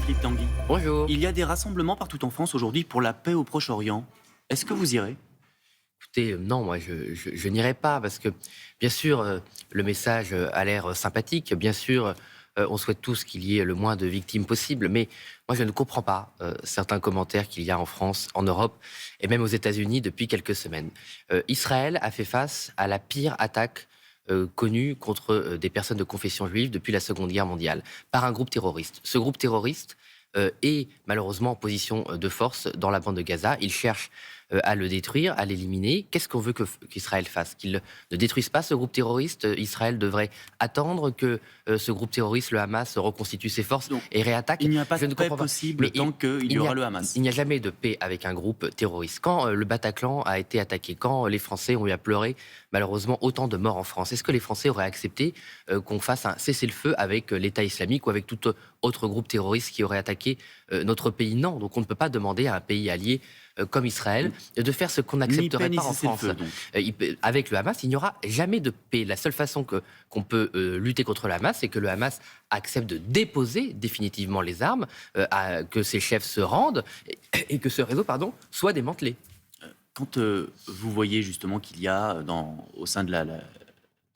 Philippe Tanguy. Bonjour. Il y a des rassemblements partout en France aujourd'hui pour la paix au Proche-Orient. Est-ce que vous irez? Écoutez, non, moi je n'irai pas parce que, bien sûr, le message a l'air sympathique. Bien sûr, on souhaite tous qu'il y ait le moins de victimes possible. Mais moi, je ne comprends pas certains commentaires qu'il y a en France, en Europe et même aux États-Unis depuis quelques semaines. Israël a fait face à la pire attaque connue contre des personnes de confession juive depuis la Seconde Guerre mondiale, par un groupe terroriste. Ce groupe terroriste est malheureusement en position de force dans la bande de Gaza. Il cherche à le détruire, à l'éliminer. Qu'est-ce qu'on veut qu'Israël fasse? Qu'il ne détruise pas ce groupe terroriste? Israël devrait attendre que ce groupe terroriste, le Hamas, reconstitue ses forces Donc, et réattaque. Il n'y a pas Je de ne paix comprends pas. possible Mais tant qu'il y aura le Hamas. Il n'y a jamais de paix avec un groupe terroriste. Quand le Bataclan a été attaqué, quand les Français ont eu à pleurer, malheureusement, autant de morts en France, est-ce que les Français auraient accepté qu'on fasse un cessez-le-feu avec l'État islamique ou avec tout autre groupe terroriste qui aurait attaqué notre pays? Non. Donc on ne peut pas demander à un pays allié comme Israël de faire ce qu'on n'accepterait pas en France. Avec le Hamas, il n'y aura jamais de paix. La seule façon qu'on peut lutter contre le Hamas, c'est que le Hamas accepte de déposer définitivement les armes, que ses chefs se rendent et que ce réseau soit démantelé. Quand vous voyez justement qu'il y a au sein de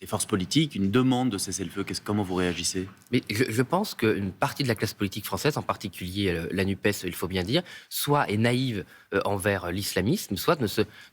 des forces politiques une demande de cessez-le-feu, comment vous réagissez? Mais je pense qu'une partie de la classe politique française, en particulier la NUPES, il faut bien dire, soit est naïve envers l'islamisme, soit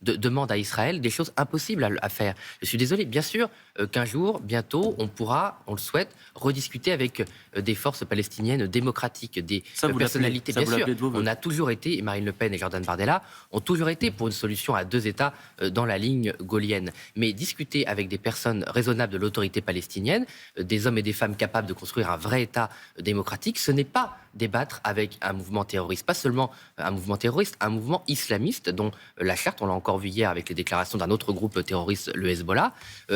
demande à Israël des choses impossibles à faire. Je suis désolé, bien sûr qu'un jour, bientôt, on pourra, on le souhaite, rediscuter avec des forces palestiniennes démocratiques, des personnalités. Bien sûr, on a toujours été, et Marine Le Pen et Jordan Bardella ont toujours été pour une solution à deux États dans la ligne gaullienne. Mais discuter avec des personnes raisonnables de l'autorité palestinienne, des hommes et des femmes capables de construire un vrai État démocratique, ce n'est pas débattre avec un mouvement terroriste. Pas seulement un mouvement terroriste, un mouvement islamiste dont la charte, on l'a encore vu hier avec les déclarations d'un autre groupe terroriste, le Hezbollah,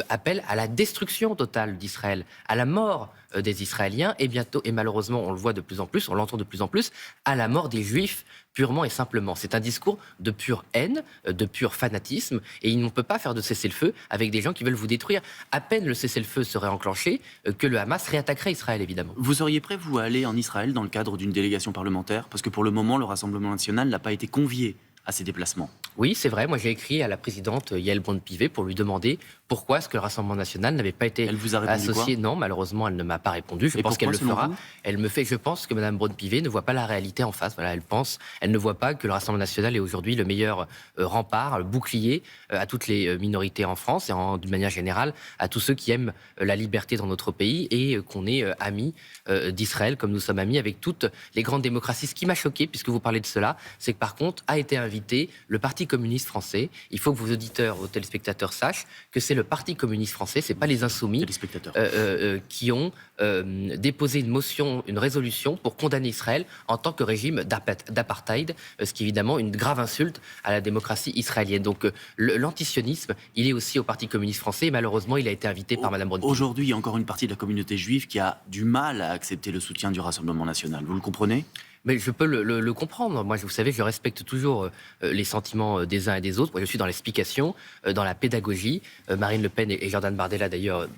appelle à la destruction totale d'Israël, à la mort des Israéliens et bientôt, et malheureusement on le voit de plus en plus, on l'entend de plus en plus, à la mort des Juifs purement et simplement. C'est un discours de pure haine, de pur fanatisme et on ne peut pas faire de cessez-le-feu avec des gens qui veulent vous détruire. À peine le cessez-le-feu serait enclenché que le Hamas réattaquerait Israël, évidemment. Vous seriez prêt, vous, à aller en Israël dans le cadre d'une délégation parlementaire? Parce que pour le moment, le Rassemblement national n'a pas été convié à ces déplacements. Oui, c'est vrai. Moi, j'ai écrit à la présidente Yael Braun-Pivet pour lui demander pourquoi est-ce que le Rassemblement national n'avait pas été associé. Non, malheureusement, elle ne m'a pas répondu. Je pense qu'elle le fera. Je pense que Mme Braun-Pivet ne voit pas la réalité en face. Voilà, elle ne voit pas que le Rassemblement national est aujourd'hui le meilleur rempart, le bouclier à toutes les minorités en France et d'une manière générale à tous ceux qui aiment la liberté dans notre pays et qu'on est amis d'Israël comme nous sommes amis avec toutes les grandes démocraties. Ce qui m'a choqué, puisque vous parlez de cela, c'est que par contre a été invité le Parti communiste français. Il faut que vos auditeurs, vos téléspectateurs sachent que c'est le Parti communiste français, c'est pas les insoumis qui ont déposé une motion, une résolution pour condamner Israël en tant que régime d'apartheid, ce qui est évidemment une grave insulte à la démocratie israélienne. Donc l'antisionisme, il est aussi au Parti communiste français et malheureusement il a été invité par Mme Braun-Pivet. Aujourd'hui, il y a encore une partie de la communauté juive qui a du mal à accepter le soutien du Rassemblement national. Vous le comprenez? Mais je peux le comprendre. Moi, vous savez, je respecte toujours les sentiments des uns et des autres. Moi, je suis dans l'explication, dans la pédagogie. Marine Le Pen et Jordan Bardella, d'ailleurs,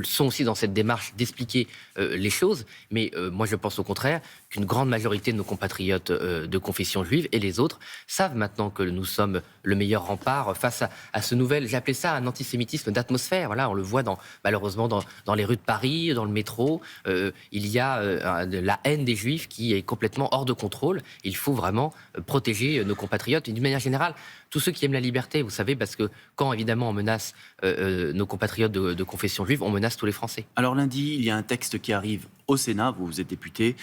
sont aussi dans cette démarche d'expliquer les choses. Mais moi, je pense au contraire qu'une grande majorité de nos compatriotes de confession juive et les autres savent maintenant que nous sommes le meilleur rempart face à ce nouvel, j'appelais ça un antisémitisme d'atmosphère. Voilà, on le voit malheureusement dans les rues de Paris, dans le métro. Il y a la haine des Juifs qui est complètement hors de contrôle. Il faut vraiment protéger nos compatriotes et d'une manière générale tous ceux qui aiment la liberté, vous savez, parce que quand évidemment on menace nos compatriotes de confession juive, on menace tous les Français. Alors lundi, il y a un texte qui arrive au Sénat, vous êtes député.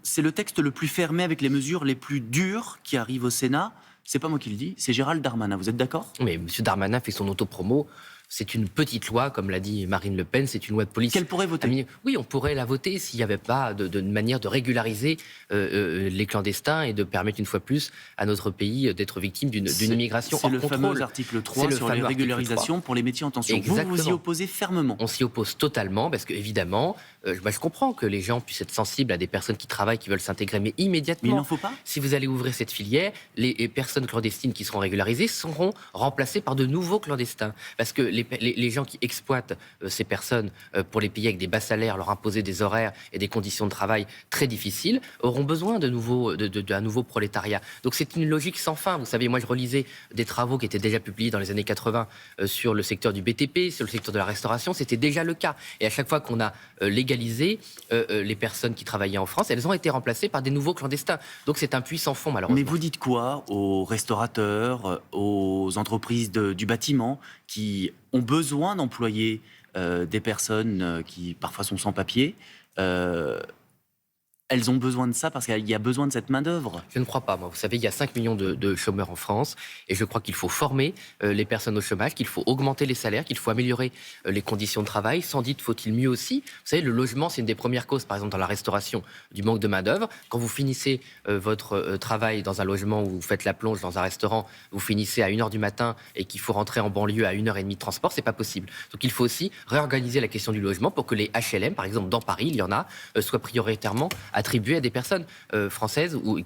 C'est le texte le plus fermé avec les mesures les plus dures qui arrivent au Sénat. C'est pas moi qui le dis, c'est Gérald Darmanin. Vous êtes d'accord? Mais M. Darmanin fait son autopromo. C'est une petite loi, comme l'a dit Marine Le Pen, c'est une loi de police. Qu'elle pourrait voter? Oui, on pourrait la voter s'il n'y avait pas de manière de régulariser les clandestins et de permettre une fois plus à notre pays d'être victime d'une immigration hors contrôle. C'est le fameux article 3 sur les régularisations pour les métiers en tension. Exactement. Vous y opposez fermement? On s'y oppose totalement parce que, évidemment, je comprends que les gens puissent être sensibles à des personnes qui travaillent, qui veulent s'intégrer, mais immédiatement, mais il n'en faut pas. Si vous allez ouvrir cette filière, les personnes clandestines qui seront régularisées seront remplacées par de nouveaux clandestins. Parce que les gens qui exploitent ces personnes pour les payer avec des bas salaires, leur imposer des horaires et des conditions de travail très difficiles, auront besoin d'un nouveau prolétariat. Donc c'est une logique sans fin. Vous savez, moi je relisais des travaux qui étaient déjà publiés dans les années 80 sur le secteur du BTP, sur le secteur de la restauration, c'était déjà le cas. Et à chaque fois qu'on a légalisé les personnes qui travaillaient en France, elles ont été remplacées par des nouveaux clandestins. Donc c'est un puits sans fond, malheureusement. Mais vous dites quoi aux restaurateurs, aux entreprises du bâtiment qui ont besoin d'employer des personnes qui parfois sont sans papier elles ont besoin de ça parce qu'il y a besoin de cette main-d'œuvre. Je ne crois pas, moi. Vous savez, il y a 5 millions de chômeurs en France et je crois qu'il faut former les personnes au chômage, qu'il faut augmenter les salaires, qu'il faut améliorer les conditions de travail. Sans doute faut-il mieux aussi. Vous savez, le logement, c'est une des premières causes, par exemple, dans la restauration, du manque de main-d'œuvre. Quand vous finissez votre travail dans un logement où vous faites la plonge dans un restaurant, vous finissez à 1h du matin et qu'il faut rentrer en banlieue à 1h30 de transport, c'est pas possible. Donc il faut aussi réorganiser la question du logement pour que les HLM, par exemple, dans Paris, il y en a, soient prioritairement attribués à des personnes françaises ou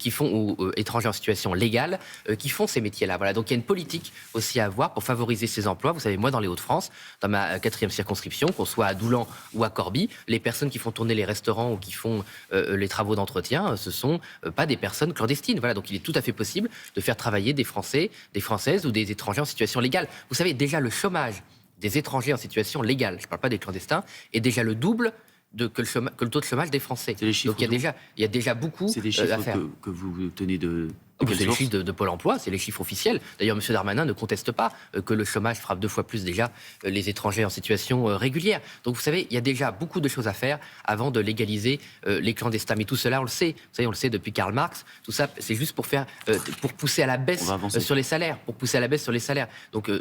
étrangères en situation légale qui font ces métiers-là. Voilà. Donc il y a une politique aussi à avoir pour favoriser ces emplois. Vous savez, moi, dans les Hauts-de-France, dans ma 4e circonscription, qu'on soit à Doulan ou à Corbie, les personnes qui font tourner les restaurants ou qui font les travaux d'entretien, ce sont pas des personnes clandestines. Voilà. Donc il est tout à fait possible de faire travailler des Français, des Françaises ou des étrangers en situation légale. Vous savez, déjà le chômage des étrangers en situation légale, je ne parle pas des clandestins, est déjà le double que le taux de chômage des Français. C'est les chiffres. Donc il y a déjà beaucoup c'est des chiffres à faire. que vous tenez de C'est les chiffres de Pôle emploi, c'est les chiffres officiels. D'ailleurs, M. Darmanin ne conteste pas que le chômage frappe 2 fois plus déjà les étrangers en situation régulière. Donc vous savez, il y a déjà beaucoup de choses à faire avant de légaliser les clandestins. Mais tout cela, on le sait. Vous savez, on le sait depuis Karl Marx. Tout ça, c'est juste pour pousser à la baisse sur les salaires. Pour pousser à la baisse sur les salaires. Donc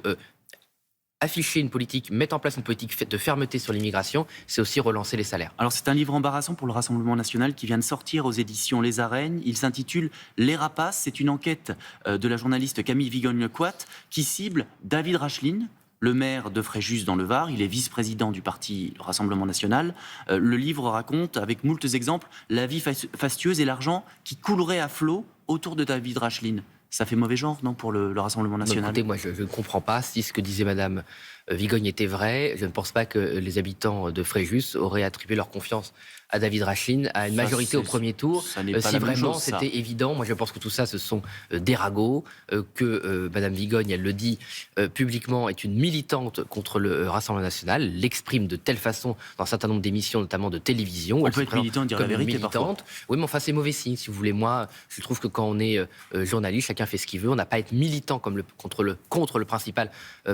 afficher une politique, mettre en place une politique de fermeté sur l'immigration, c'est aussi relancer les salaires. Alors c'est un livre embarrassant pour le Rassemblement national qui vient de sortir aux éditions Les Arènes. Il s'intitule Les Rapaces. C'est une enquête de la journaliste Camille Vigogne-Lecoat qui cible David Racheline, le maire de Fréjus dans le Var. Il est vice-président du parti Rassemblement national. Le livre raconte, avec moultes exemples, la vie fastueuse et l'argent qui coulerait à flot autour de David Racheline. Ça fait mauvais genre, non, pour le Rassemblement national? Écoutez, moi, je ne comprends pas si ce que disait Madame Vigogne était vrai. Je ne pense pas que les habitants de Fréjus auraient attribué leur confiance à David Racheline à une majorité au premier tour. Si vraiment c'était évident, moi je pense que tout ça, ce sont des ragots, que Madame Vigogne, elle le dit publiquement, est une militante contre le Rassemblement national, l'exprime de telle façon dans un certain nombre d'émissions, notamment de télévision. On peut être militant et dire la vérité parfois. Oui, mais enfin c'est mauvais signe, si vous voulez. Moi, je trouve que quand on est journaliste, chacun fait ce qu'il veut. On n'a pas à être militant contre le principal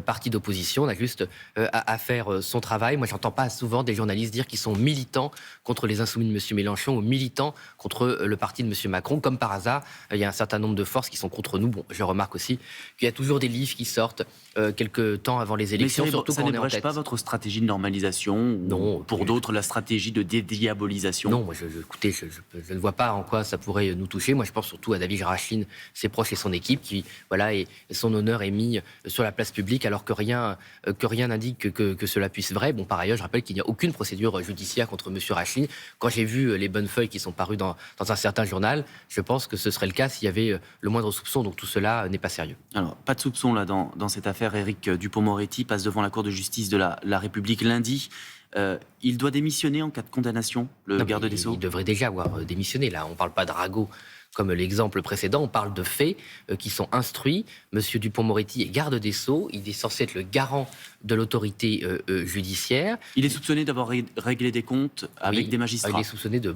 parti d'opposition. On a juste à faire son travail. Moi, j'entends pas souvent des journalistes dire qu'ils sont militants contre les insoumis de M. Mélenchon ou militants contre le parti de M. Macron. Comme par hasard, il y a un certain nombre de forces qui sont contre nous. Bon, je remarque aussi qu'il y a toujours des livres qui sortent quelques temps avant les élections, surtout quand on est en tête. Ça n'ébrèche pas votre stratégie de normalisation? Non. Pour d'autres, la stratégie de dédiabolisation? Non, moi, écoutez, je ne vois pas en quoi ça pourrait nous toucher. Moi, je pense surtout à David Racheline, ses proches et son équipe, qui, voilà, et son honneur est mis sur la place publique, alors que rien n'indique que cela puisse vrai. Bon, par ailleurs, je rappelle qu'il n'y a aucune procédure judiciaire contre M. Racheline. Quand j'ai vu les bonnes feuilles qui sont parues dans un certain journal, je pense que ce serait le cas s'il y avait le moindre soupçon. Donc tout cela n'est pas sérieux. Alors, pas de soupçon là dans cette affaire. Éric Dupond-Moretti passe devant la Cour de justice de la République lundi. Il doit démissionner en cas de condamnation, le garde des Sceaux? Il devrait déjà avoir démissionné. Là, on ne parle pas de ragot comme l'exemple précédent, on parle de faits qui sont instruits. Monsieur Dupond-Moretti est garde des Sceaux, il est censé être le garant de l'autorité judiciaire. Il est soupçonné d'avoir réglé des comptes avec des magistrats. Il est soupçonné de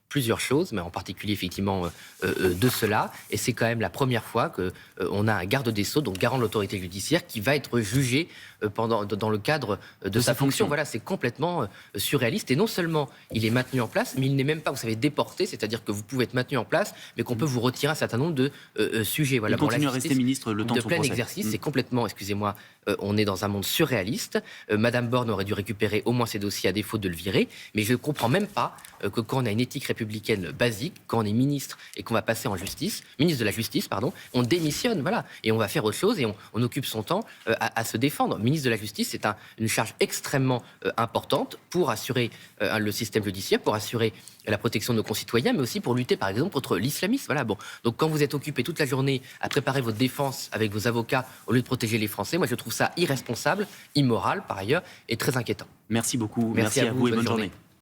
plusieurs choses, mais en particulier effectivement de cela. Et c'est quand même la première fois qu'on a un garde des Sceaux, donc garant de l'autorité judiciaire, qui va être jugé dans le cadre de sa fonction. Voilà, c'est complètement surréaliste. Et non seulement il est maintenu en place, mais il n'est même pas, vous savez, déporté, c'est-à-dire que vous pouvez être maintenu en place, mais qu'on peut vous retirer un certain nombre de sujets. Voilà. Il continue à rester ministre le temps de son plein procès. Exercice, c'est complètement, excusez-moi, on est dans un monde surréaliste. Madame Borne aurait dû récupérer au moins ses dossiers à défaut de le virer, mais je ne comprends même pas que quand on a une éthique républicaine basique, quand on est ministre et qu'on va passer en justice, ministre de la Justice, pardon, on démissionne, voilà, et on va faire autre chose et on occupe son temps à se défendre. Ministre ministre de la Justice, c'est une charge extrêmement importante pour assurer le système judiciaire, pour assurer la protection de nos concitoyens, mais aussi pour lutter, par exemple, contre l'islamisme. Voilà, bon. Donc, quand vous êtes occupé toute la journée à préparer votre défense avec vos avocats au lieu de protéger les Français, moi, je trouve ça irresponsable, immoral, par ailleurs, et très inquiétant. Merci beaucoup. Merci à vous et bonne journée.